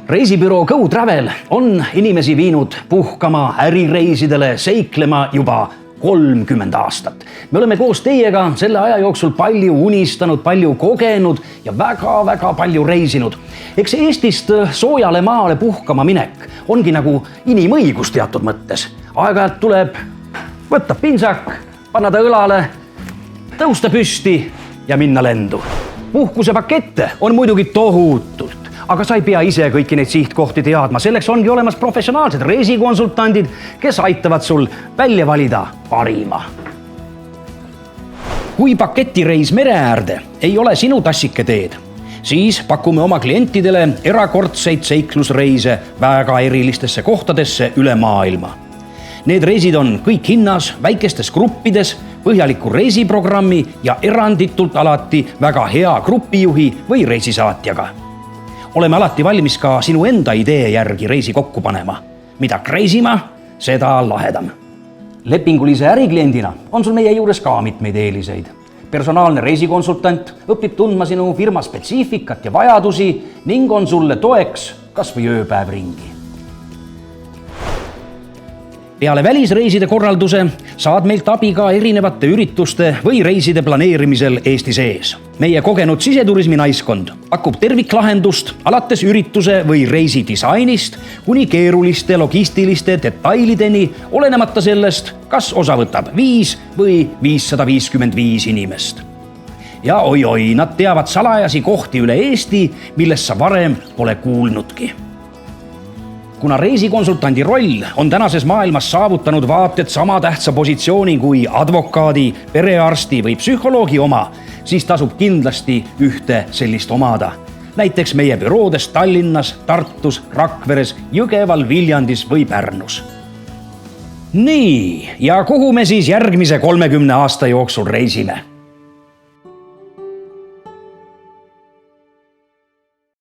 Reisibüroo Go Travel on inimesi viinud puhkama, ärireisidele, seiklema juba 30 aastat. Me oleme koos teiega selle aja jooksul palju unistanud, palju kogenud ja väga palju reisinud. Eks Eestist soojale maale puhkama minek ongi nagu inimõigus teatud mõttes. Aeg-ajalt tuleb võtta pintsak, panna ta õlale, tõusta püsti ja minna lendu. Puhkusepakette on muidugi tohutult. Aga sa ei pea ise kõiki neid sihtkohti teadma. Selleks ongi olemas professionaalsed reisikonsultandid, kes aitavad sul välja valida parima. Kui paketireis mere äärde ei ole sinu tassike teed, siis pakume oma klientidele erakordseid seiklusreise väga erilistesse kohtadesse üle maailma. Need reisid on kõik hinnas, väikestes gruppides, põhjaliku reisiprogrammi ja eranditult alati väga hea grupijuhi või reisisaatjaga. Oleme alati valmis ka sinu enda idee järgi reisi kokku panema. Mida kreisima, seda lahedam. Lepingulise ärikliendina on sul meie juures ka mitmeid eeliseid. Personaalne reisikonsultant õpib tundma sinu firma spetsiifikat ja vajadusi ning on sulle toeks kas või ööpäev ringi. Peale välisreiside korralduse saad meilt abi ka erinevate ürituste või reiside planeerimisel Eesti sees. Meie kogenud siseturismi naiskond pakub terviklahendust alates ürituse või reisi disainist kuni keeruliste logistiliste detailideni, olenemata sellest, kas osa võtab 5 või 555 inimest. Ja oi, nad teavad salajasi kohti üle Eesti, millest sa varem pole kuulnudki. Kuna reisikonsultandi roll on tänases maailmas saavutanud vaated sama tähtsa positsiooni kui advokaadi, perearsti või psühholoogi oma, siis tasub kindlasti ühte sellist omada. Näiteks meie büroodes Tallinnas, Tartus, Rakveres, Jõgeval, Viljandis või Pärnus. Nii, ja kuhu me siis järgmise 30 aasta jooksul reisime?